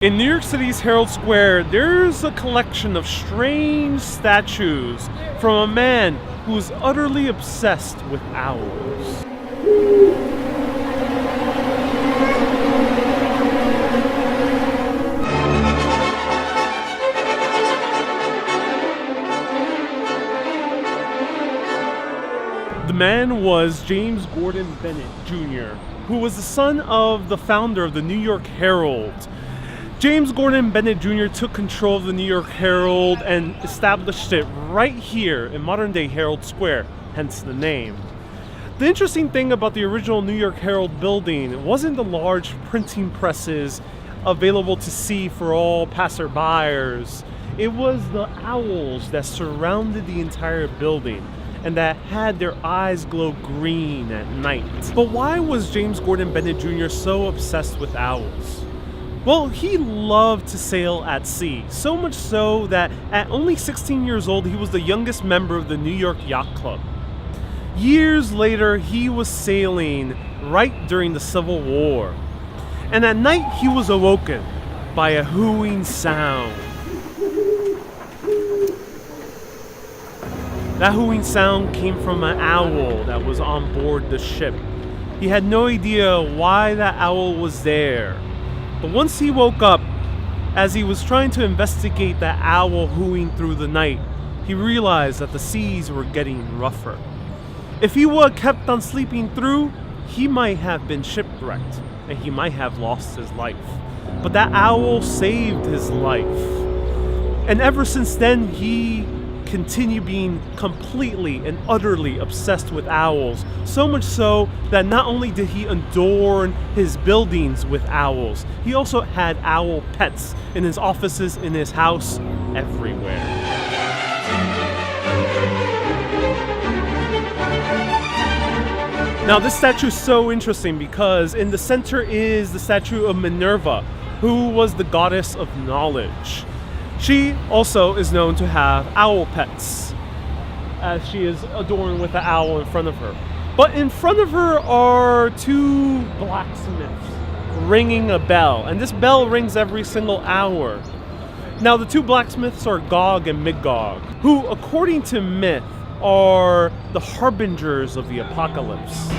In New York City's Herald Square, there's a collection of strange statues from a man who's utterly obsessed with owls. The man was James Gordon Bennett Jr., who was the son of the founder of the New York Herald. James Gordon Bennett Jr. took control of the New York Herald and established it right here in modern-day Herald Square, hence the name. The interesting thing about the original New York Herald building wasn't the large printing presses available to see for all passerbyers. It was the owls that surrounded the entire building and that had their eyes glow green at night. But why was James Gordon Bennett Jr. so obsessed with owls? Well, he loved to sail at sea, so much so that at only 16 years old, he was the youngest member of the New York Yacht Club. Years later, he was sailing right during the Civil War. And at night, he was awoken by a hooting sound. That hooting sound came from an owl that was on board the ship. He had no idea why that owl was there. But once he woke up, as he was trying to investigate that owl hooting through the night, he realized that the seas were getting rougher. If he would have kept on sleeping through, he might have been shipwrecked and he might have lost his life. But that owl saved his life. And ever since then, he continue being completely and utterly obsessed with owls, so much so that not only did he adorn his buildings with owls, he also had owl pets in his offices, in his house, everywhere. Now this statue is so interesting because in the center is the statue of Minerva, who was the goddess of knowledge. She also is known to have owl pets, as she is adorned with an owl in front of her. But in front of her are two blacksmiths ringing a bell, and this bell rings every single hour. Now the two blacksmiths are Gog and Magog, who according to myth are the harbingers of the apocalypse.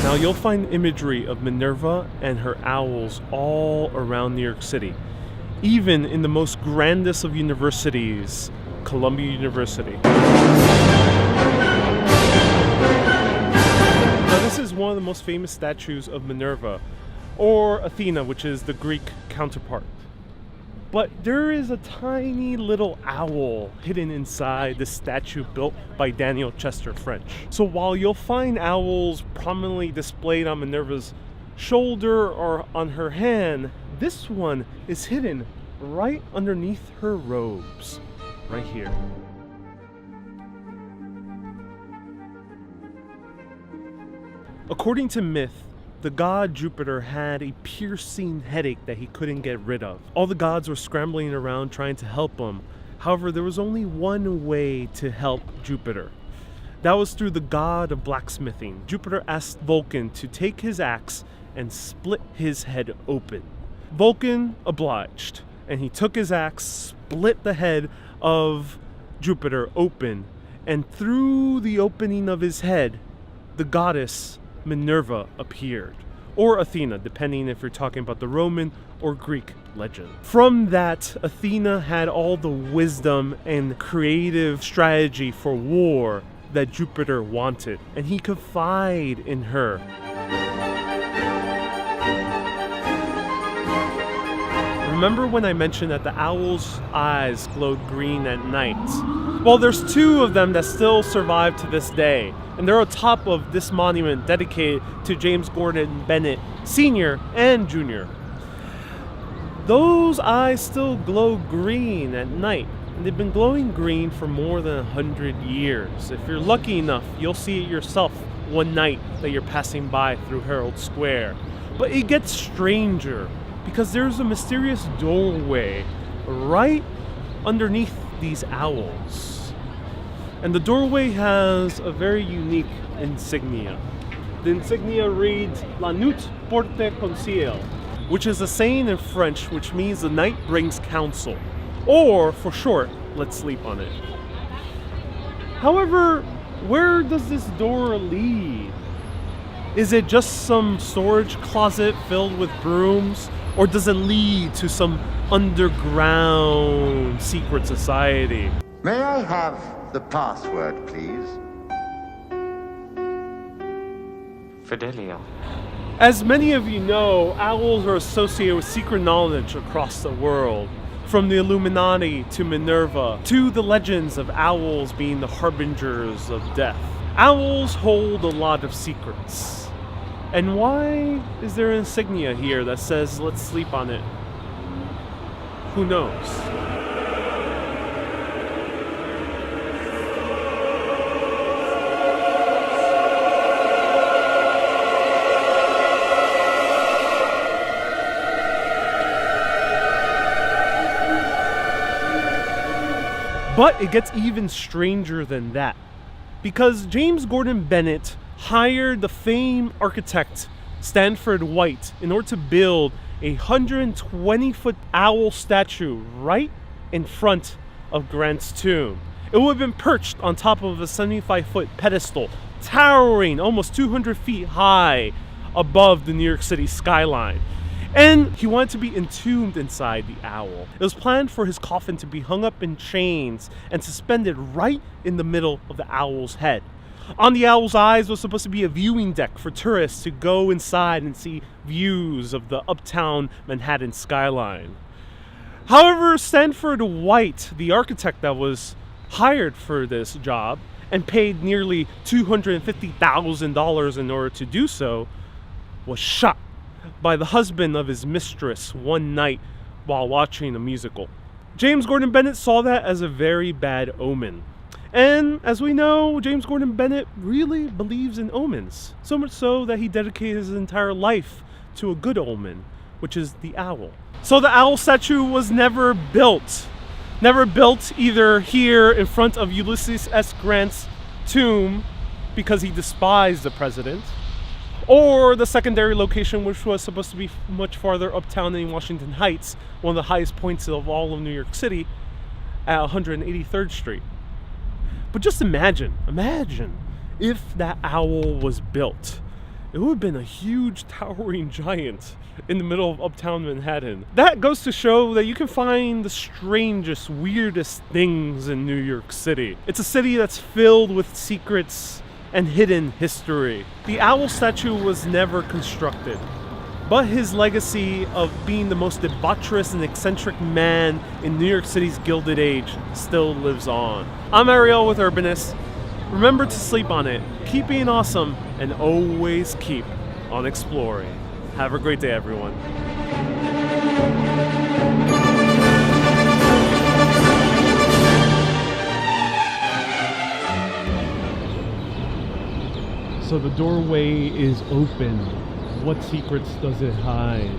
Now you'll find imagery of Minerva and her owls all around New York City, even in the most grandest of universities, Columbia University. Now this is one of the most famous statues of Minerva, or Athena, which is the Greek counterpart. But there is a tiny little owl hidden inside the statue built by Daniel Chester French. So while you'll find owls prominently displayed on Minerva's shoulder or on her hand, this one is hidden right underneath her robes, right here. According to myth, the god Jupiter had a piercing headache that he couldn't get rid of. All the gods were scrambling around trying to help him. However, there was only one way to help Jupiter. That was through the god of blacksmithing. Jupiter asked Vulcan to take his axe and split his head open. Vulcan obliged, and he took his axe, split the head of Jupiter open, and through the opening of his head, the goddess Minerva appeared, or Athena, depending if you're talking about the Roman or Greek legend. From that, Athena had all the wisdom and creative strategy for war that Jupiter wanted, and he confided in her. Remember when I mentioned that the owl's eyes glowed green at night? Well, there's two of them that still survive to this day, and they're on top of this monument dedicated to James Gordon Bennett Sr. and Jr. Those eyes still glow green at night, and they've been glowing green for more than 100 years. If you're lucky enough, you'll see it yourself one night that you're passing by through Herald Square. But it gets stranger, because there's a mysterious doorway right underneath these owls. And the doorway has a very unique insignia. The insignia reads La nuit porte conseil, which is a saying in French which means the night brings counsel, or for short, let's sleep on it. However, where does this door lead? Is it just some storage closet filled with brooms, or does it lead to some underground secret society? May I have the password, please? Fidelio. As many of you know, owls are associated with secret knowledge across the world. From the Illuminati to Minerva, to the legends of owls being the harbingers of death. Owls hold a lot of secrets. And why is there an insignia here that says, let's sleep on it? Who knows? But it gets even stranger than that, because James Gordon Bennett hired the famed architect Stanford White in order to build a 120-foot owl statue right in front of Grant's tomb. It would have been perched on top of a 75-foot pedestal, towering almost 200 feet high above the New York City skyline. And he wanted to be entombed inside the owl. It was planned for his coffin to be hung up in chains and suspended right in the middle of the owl's head. On the owl's eyes was supposed to be a viewing deck for tourists to go inside and see views of the uptown Manhattan skyline. However, Stanford White, the architect that was hired for this job and paid nearly $250,000 in order to do so, was shot by the husband of his mistress one night while watching a musical. James Gordon Bennett saw that as a very bad omen. And as we know, James Gordon Bennett really believes in omens. So much so that he dedicated his entire life to a good omen, which is the owl. So the owl statue was never built. Never built either here in front of Ulysses S. Grant's tomb because he despised the president, or the secondary location, which was supposed to be much farther uptown in Washington Heights, one of the highest points of all of New York City, at 183rd Street. But just imagine if that owl was built. It would have been a huge towering giant in the middle of uptown Manhattan. That goes to show that you can find the strangest, weirdest things in New York City. It's a city that's filled with secrets and hidden history. The owl statue was never constructed, but his legacy of being the most debaucherous and eccentric man in New York City's Gilded Age still lives on. I'm Ariel with Urbanist. Remember to sleep on it, keep being awesome, and always keep on exploring. Have a great day, everyone. So the doorway is open. What secrets does it hide?